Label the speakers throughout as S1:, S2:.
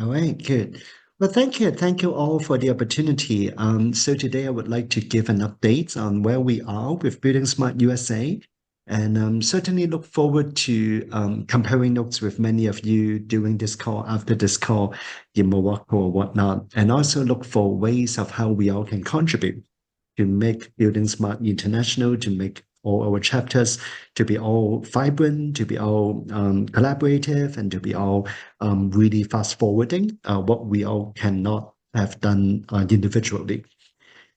S1: All right, good. Well, thank you. Thank you all for the opportunity. So today I would like to give an update on where we are with Building Smart USA, and certainly look forward to comparing notes with many of you during this call, after this call in Morocco or whatnot, and also look for ways of how we all can contribute to make Building Smart international, to make all our chapters to be all vibrant, to be all collaborative, and to be all really fast forwarding what we all cannot have done individually.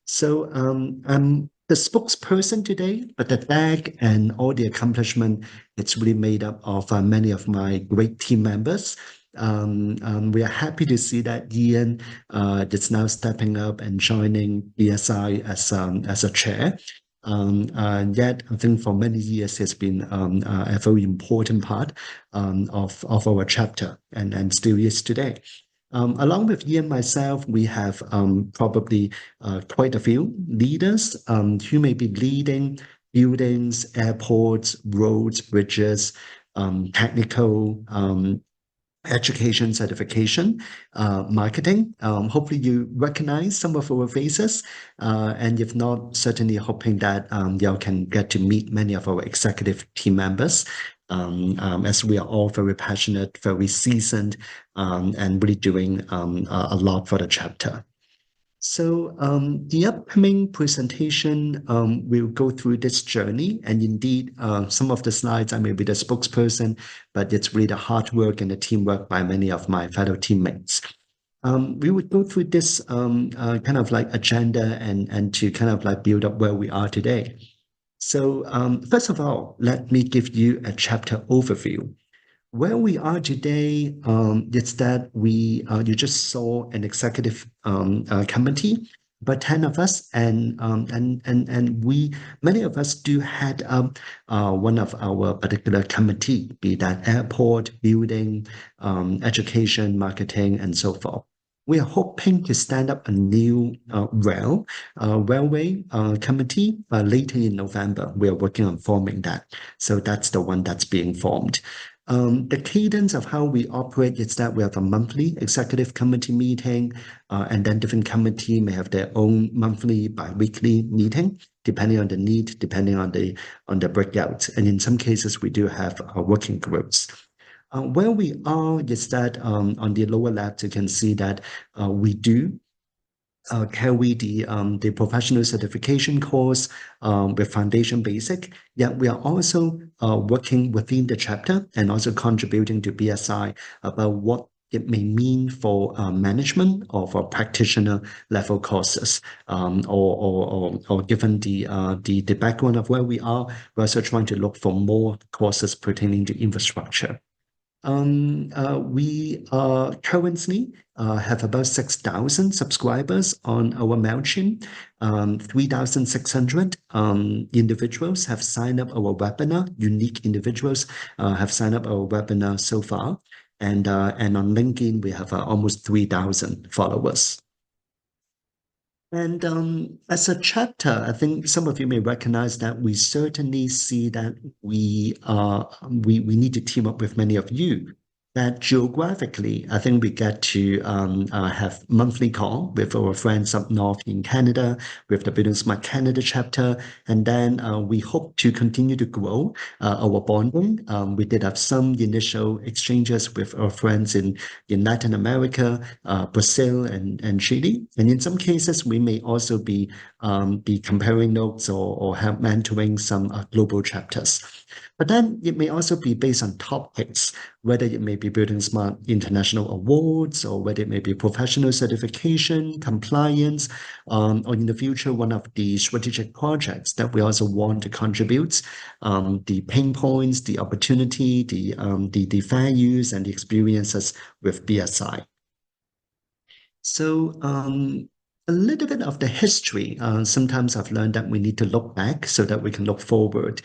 S1: So I'm the spokesperson today, but the tag and all the accomplishment, it's really made up of many of my great team members. We are happy to see that Ian is now stepping up and joining BSI as a chair. And yet, I think for many years, has been a very important part of our chapter and still is today. Along with Ian and myself, we have probably quite a few leaders who may be leading buildings, airports, roads, bridges, technical education certification, marketing. Hopefully you recognize some of our faces. And if not, certainly hoping that you can get to meet many of our executive team members. As we are all very passionate, very seasoned, and really doing a lot for the chapter. So the upcoming presentation will go through this journey, and indeed, some of the slides I may be the spokesperson, but it's really the hard work and the teamwork by many of my fellow teammates. We would go through this kind of like agenda and to kind of like build up where we are today. So first of all, let me give you a chapter overview. Where we are today is that you just saw an executive committee, but 10 of us, and we many of us do head up one of our particular committee, be that airport, building, education, marketing, and so forth. We are hoping to stand up a new railway committee later in November. We are working on forming that. So that's the one that's being formed. The cadence of how we operate is that we have a monthly executive committee meeting, and then different committee may have their own monthly, bi-weekly meeting, depending on the need, depending on the breakout. And in some cases, we do have working groups. Where we are is that on the lower left, you can see that we do carry the professional certification course with Foundation Basic. Yet we are also working within the chapter and also contributing to BSI about what it may mean for management or for practitioner level courses, or given the background of where we are, we're also trying to look for more courses pertaining to infrastructure. We currently have about 6,000 subscribers on our MailChimp. 3,600 individuals have signed up our webinar. Unique individuals have signed up our webinar so far. And on LinkedIn, we have almost 3,000 followers. And as a chapter, I think some of you may recognize that we certainly see that we need to team up with many of you. That geographically, I think we get to have monthly call with our friends up north in Canada, with the Building Smart Canada chapter, and then we hope to continue to grow our bonding. We did have some initial exchanges with our friends in Latin America, Brazil, and Chile, and in some cases we may also be comparing notes or have mentoring some global chapters. But then it may also be based on topics, whether it may be Building Smart International Awards, or whether it may be professional certification, compliance, or in the future, one of the strategic projects that we also want to contribute, the pain points, the opportunity, the values and the experiences with BSI. So a little bit of the history. Sometimes I've learned that we need to look back so that we can look forward.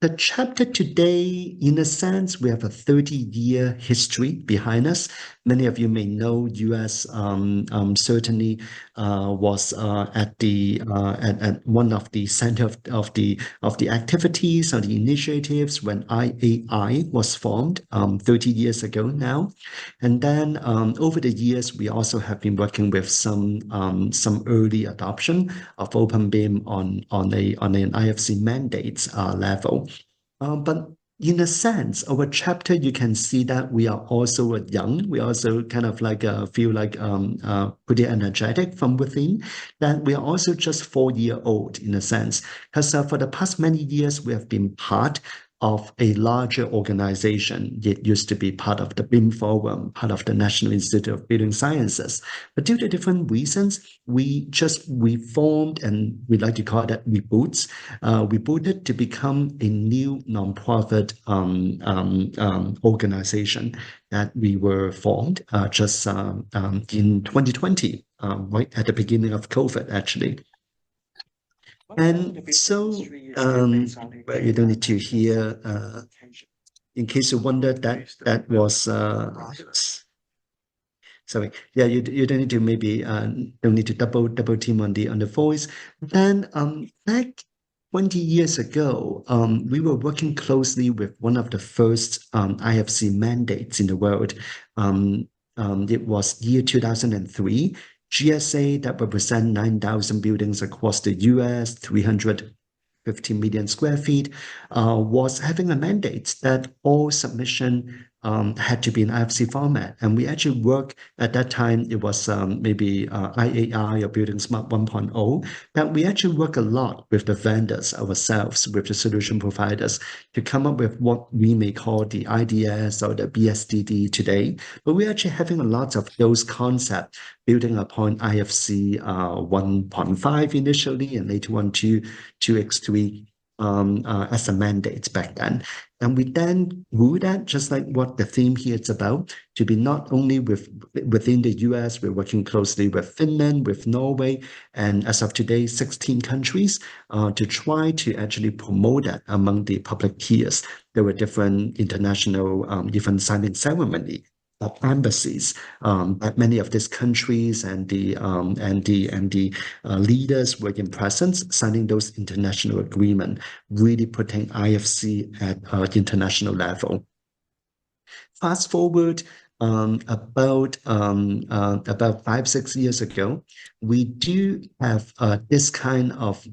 S1: The chapter today, in a sense, we have a 30-year history behind us. Many of you may know US certainly was at one of the center of the activities or the initiatives when IAI was formed 30 years ago now. And then over the years, we also have been working with some early adoption of OpenBIM on an IFC mandates level. But in a sense, our chapter, you can see that we are also young. We also kind of like feel like pretty energetic from within. That we are also just 4 year old in a sense, because for the past many years we have been part of a larger organization. It used to be part of the BIM Forum, part of the National Institute of Building Sciences. But due to different reasons, we just reformed, and we like to call that reboots. Rebooted to become a new nonprofit organization that we were formed just in 2020, right at the beginning of COVID, actually. And so, well, you don't need to hear, in case you wonder, that was, sorry, yeah, you don't need to maybe don't need to double team on the voice. Then back 20 years ago, we were working closely with one of the first IFC mandates in the world. It was year 2003. GSA that represent 9,000 buildings across the US, 350 million square feet, was having a mandate that all submission had to be in IFC format. And we actually worked at that time, it was maybe IAI or buildingSMART 1.0, that we actually work a lot with the vendors ourselves, with the solution providers, to come up with what we may call the IDS or the BSDD today. But we're actually having a lot of those concepts building upon IFC 1.5 initially, and later on to 2x3 as a mandate back then. And we then grew that, just like what the theme here is about, to be not only within the US, we're working closely with Finland, with Norway, and as of today, 16 countries, to try to actually promote that among the public peers. There were different international even signing ceremony embassies at many of these countries, and the leaders were in presence signing those international agreements, really putting IFC at international level. Fast forward about 5-6 years ago, we do have this kind of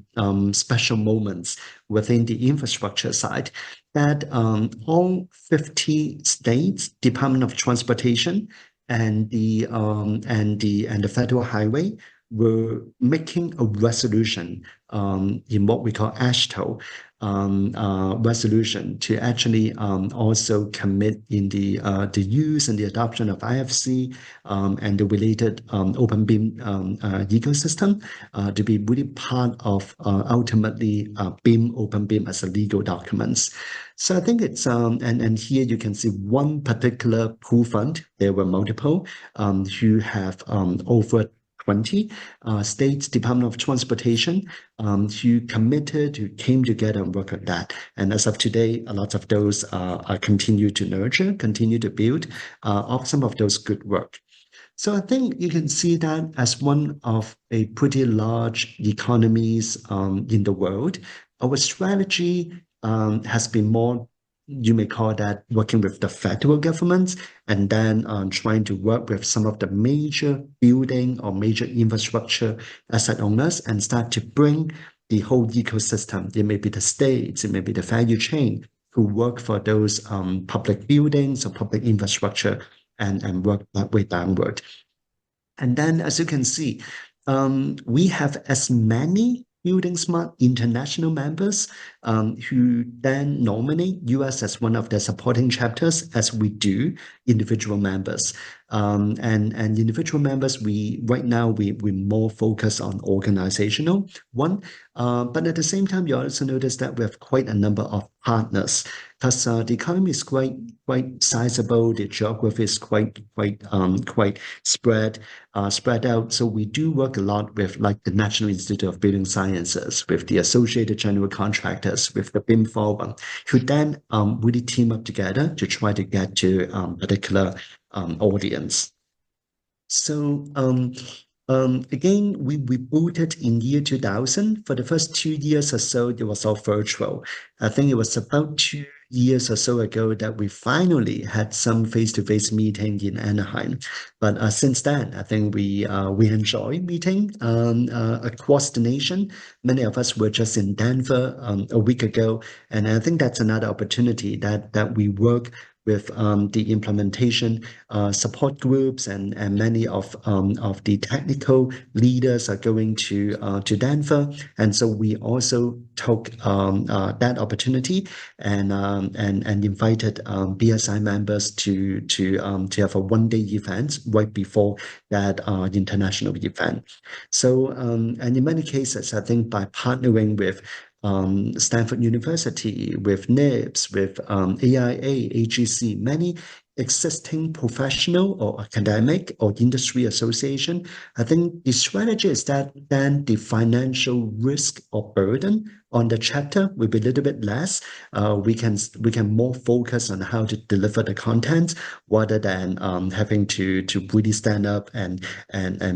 S1: special moments within the infrastructure side, that all 50 states, Department of Transportation, and the Federal Highway were making a resolution in what we call AASHTO resolution, to actually also commit in the use and the adoption of IFC and the related open BIM ecosystem, to be really part of ultimately BIM, open BIM as a legal documents. So I think it's and here you can see one particular pool fund. There were multiple who have over 20 states, Department of Transportation, who committed, who came together and worked on that. And as of today, a lot of those are continue to nurture, continue to build off some of those good work. So I think you can see that as one of a pretty large economies in the world. Our strategy has been more, you may call that, working with the federal governments, and then trying to work with some of the major building or major infrastructure asset owners, and start to bring the whole ecosystem. It may be the states, it may be the value chain, who work for those public buildings or public infrastructure, and work that way downward. And then, as you can see, we have as many buildingSMART international members who then nominate US as one of their supporting chapters, as we do individual members. And individual members, we right now we more focus on organizational. One, But at the same time, you also notice that we have quite a number of partners because the economy is quite sizable. The geography is quite spread out. So we do work a lot with like the National Institute of Building Sciences, with the Associated General Contractors, with the BIM Forum, who then really team up together to try to get to particular audience. So again, we booted in year 2000. For the first 2 years or so, it was all virtual. I think it was about 2 years or so ago that we finally had some face-to-face meeting in Anaheim. But since then, I think we enjoy meeting across the nation. Many of us were just in Denver a week ago, and I think that's another opportunity that we work with the implementation support groups, and many of the technical leaders are going to Denver, and so we also took that opportunity and invited BSI members to have a one-day event right before that international event. So and in many cases, I think by partnering with Stanford University, with NIPS, with AIA, AGC, many existing professional or academic or industry association. I think the strategy is that then the financial risk or burden on the chapter will be a little bit less. We can more focus on how to deliver the content rather than having to really stand up and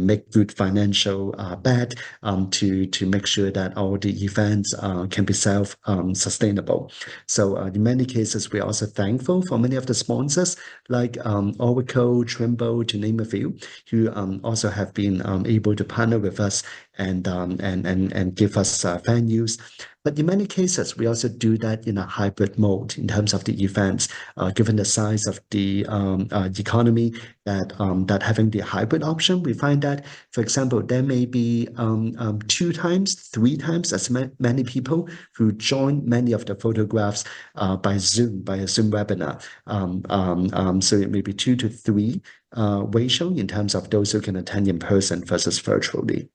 S1: make good financial bet to make sure that all the events can be self sustainable. So in many cases, we're also thankful for many of the sponsors like Oracle, Trimble, to name a few, who also have been able to partner with us and give us venues. But in many cases, we also do that in a hybrid mode in terms of the events, given the size of the economy, that having the hybrid option, we find that, for example, there may be 2 times, 3 times as many people who join many of the photographs by a Zoom webinar. So it may be 2 to 3 ratio in terms of those who can attend in person versus virtually.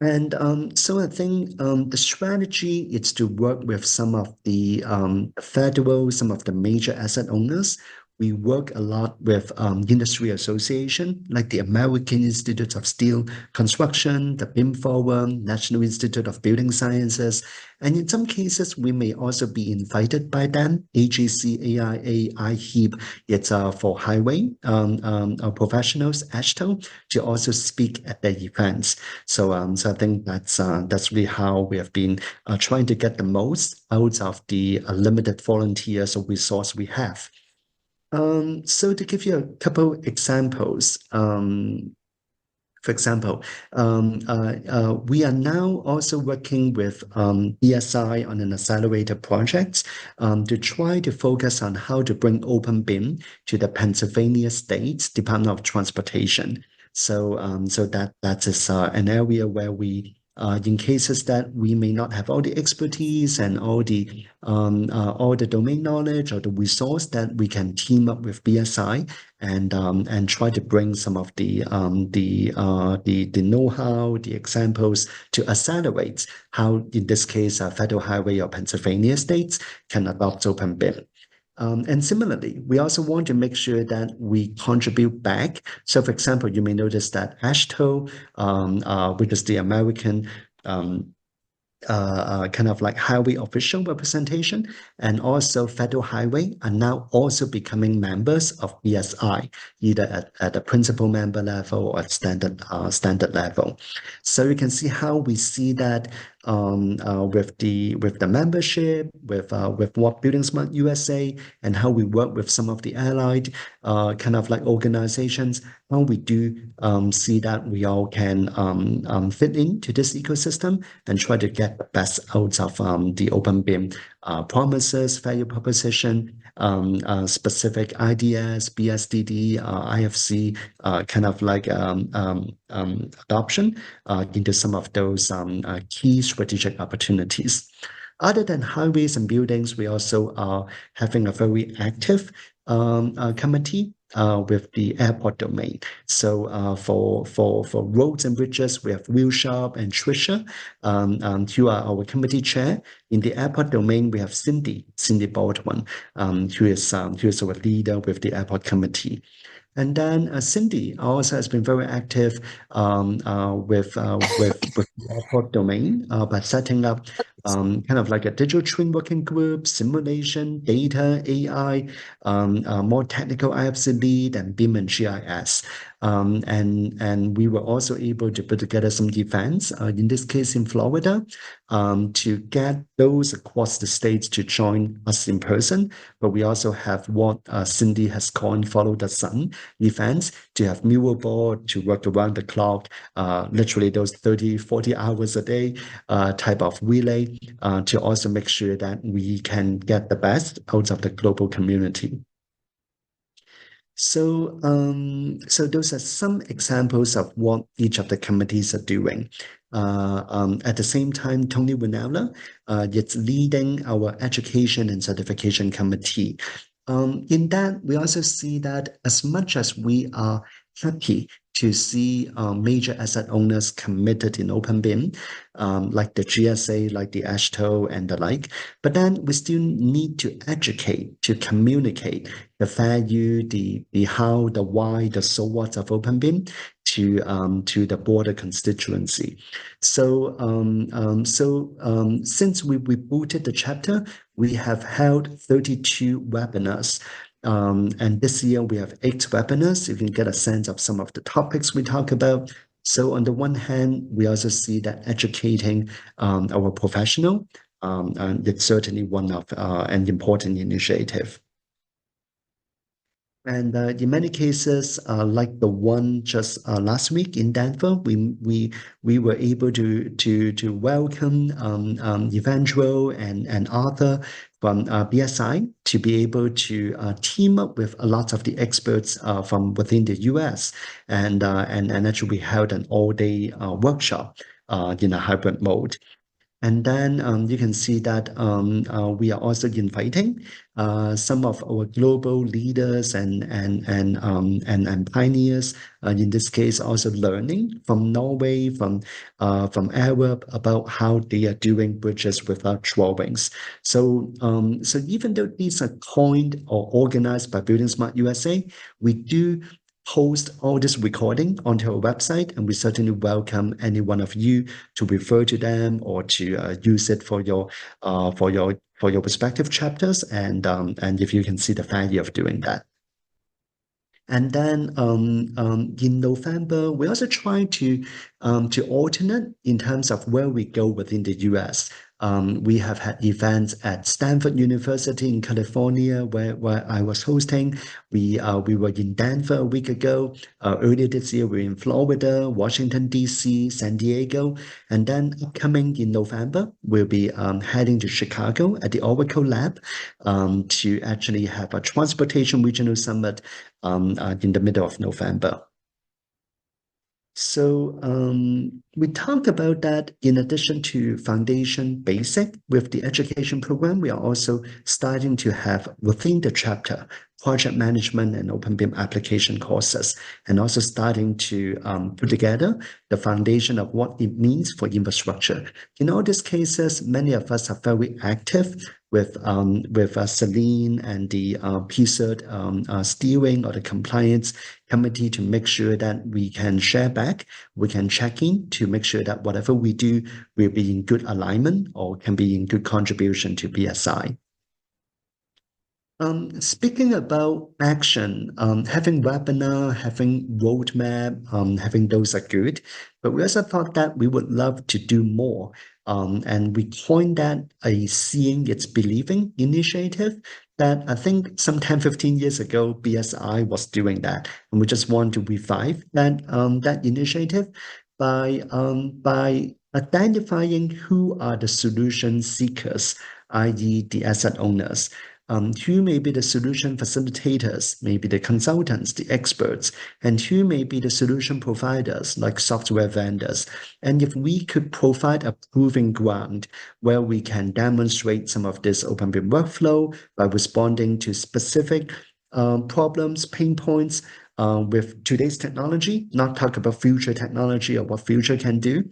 S1: And so I think the strategy is to work with some of the some of the major asset owners. We work a lot with industry association like the American Institute of Steel Construction, the BIM Forum, National Institute of Building Sciences, and in some cases we may also be invited by them, AGC, AIA, IHEAP. It's for highway professionals, ASHTO, to also speak at the events. So I think that's really how we have been trying to get the most out of the limited volunteers or resource we have. So to give you a couple examples, for example, we are now also working with BSI on an accelerator project to try to focus on how to bring open BIM to the Pennsylvania State Department of Transportation. So that is an area where we in cases that we may not have all the expertise and all the domain knowledge or the resource, that we can team up with BSI and try to bring some of the know-how, the examples to accelerate how, in this case, Federal Highway or Pennsylvania states can adopt open BIM. And similarly, we also want to make sure that we contribute back. So, for example, you may notice that ASHTO, which is the American kind of like highway official representation, and also Federal Highway are now also becoming members of BSI, either at a principal member level or at standard level. So you can see how we see that with the membership, with what buildingSMART USA, and how we work with some of the allied kind of like organizations, how we do see that we all can fit into this ecosystem and try to get the best out of the open BIM promises, value proposition, specific ideas, BSDD, IFC, kind of like adoption into some of those key strategic opportunities. Other than highways and buildings, we also are having a very active committee with the airport domain. So for roads and bridges, we have Will Sharp and Trisha, who are our committee chair. In the airport domain, we have Cindy Baldwin, who is our leader with the airport committee. And then Cindy also has been very active with the airport domain by setting up kind of like a digital twin working group, simulation, data, AI, more technical IFC lead, and BIM and GIS. And we were also able to put together some events, in this case in Florida, to get those across the states to join us in person. But we also have what Cindy has called Follow the Sun events to have mural board to work around the clock, literally those 30, 40 hours a day type of relay to also make sure that we can get the best out of the global community. So those are some examples of what each of the committees are doing. At the same time, Tony Winella is leading our education and certification committee. In that, we also see that as much as we are happy to see major asset owners committed in open BIM, like the GSA, like the ASHTO, and the like, but then we still need to educate, to communicate the value, the how, the why, the so what of open BIM to the broader constituency. Since we rebooted the chapter, we have held 32 webinars. And this year we have 8 webinars. You can get a sense of some of the topics we talk about. So on the one hand, we also see that educating our professional, and it's certainly one of an important initiative. And in many cases, like the one just last week in Denver, we were able to welcome Evangeline and Arthur from BSI to be able to team up with a lot of the experts from within the US, and actually we held an all-day workshop in a hybrid mode. And then you can see that we are also inviting some of our global leaders and pioneers. In this case, also learning from Norway, from Arab about how they are doing bridges without drawings. So even though these are coined or organized by Building Smart USA, we do post all this recording onto our website, and we certainly welcome any one of you to refer to them or to use it for your respective chapters, and if you can see the value of doing that. And then in November, we also try to alternate in terms of where we go within the US. We have had events at Stanford University in California, where I was hosting. We were in Denver a week ago. Earlier this year, we were in Florida, Washington, D.C., San Diego. And then upcoming in November, we'll be heading to Chicago at the Oracle Lab to actually have a transportation regional summit in the middle of November. So we talked about that in addition to foundation basic with the education program, we are also starting to have within the chapter project management and open BIM application courses, and also starting to put together the foundation of what it means for infrastructure. In all these cases, many of us are very active with Celine and the PCERT steering or the compliance committee to make sure that we can share back, we can check in to make sure that whatever we do will be in good alignment or can be in good contribution to BSI. Speaking about action, having webinar, having roadmap, having those are good, but we also thought that we would love to do more. And we coined that a seeing it's believing initiative that I think some 10, 15 years ago, BSI was doing that. And we just want to revive that initiative by identifying who are the solution seekers, i.e. the asset owners. who may be the solution facilitators, maybe the consultants, the experts, and who may be the solution providers, like software vendors. And if we could provide a proving ground where we can demonstrate some of this open BIM workflow by responding to specific problems, pain points, with today's technology, not talk about future technology or what future can do,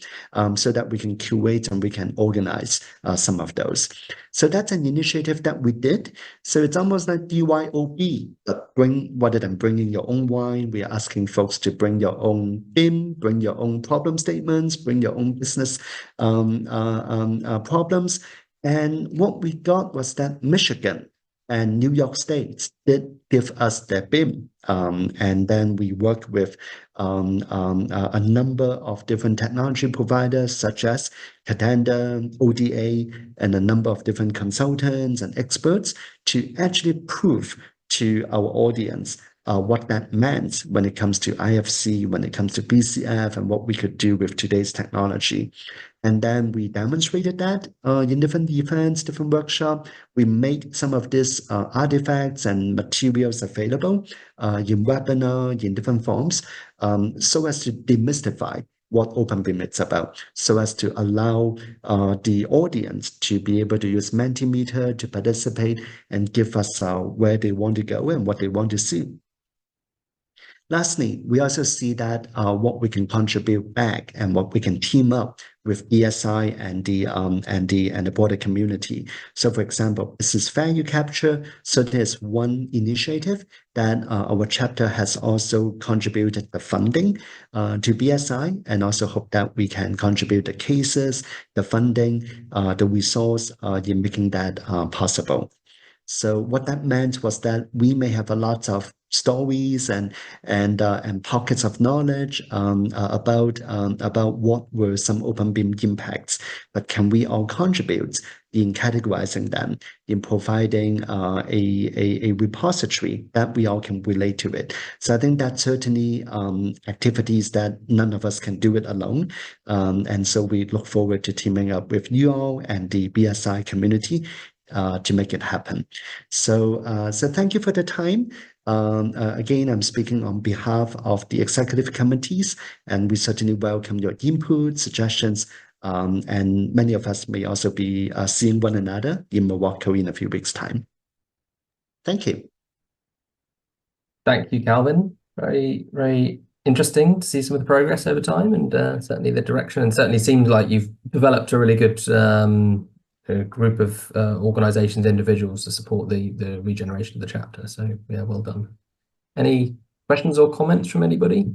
S1: so that we can curate and we can organize some of those. So that's an initiative that we did. So it's almost like BYOB, but rather than bringing your own wine, we are asking folks to bring your own BIM, bring your own problem statements, bring your own business problems. And what we got was that Michigan and New York State did give us their BIM. And then we worked with a number of different technology providers, such as Katanda, ODA, and a number of different consultants and experts to actually prove to our audience what that meant when it comes to IFC, when it comes to BCF, and what we could do with today's technology. And then we demonstrated that in different events, different workshops. We made some of these artifacts and materials available in webinar, in different forms, so as to demystify what OpenBIM is about, so as to allow the audience to be able to use Mentimeter to participate and give us where they want to go and what they want to see. Lastly, we also see that what we can contribute back and what we can team up with BSI and the broader community. So, for example, business value capture. So there's one initiative that our chapter has also contributed the funding to BSI, and also hope that we can contribute the cases, the funding, the resource in making that possible. So what that meant was that we may have a lot of stories and pockets of knowledge about what were some open BIM impacts, but can we all contribute in categorizing them, in providing a repository that we all can relate to it? So I think that's certainly activities that none of us can do it alone, and so we look forward to teaming up with you all and the BSI community to make it happen. So thank you for the time. Again, I'm speaking on behalf of the executive committees, and we certainly welcome your input, suggestions, and many of us may also be seeing one another in Morocco in a few weeks' time. Thank you.
S2: Thank you, Calvin. Very, very interesting to see some of the progress over time, and certainly the direction, and certainly seems like you've developed a really good a group of organizations, individuals to support the regeneration of the chapter. So yeah, well done. Any questions or comments from anybody?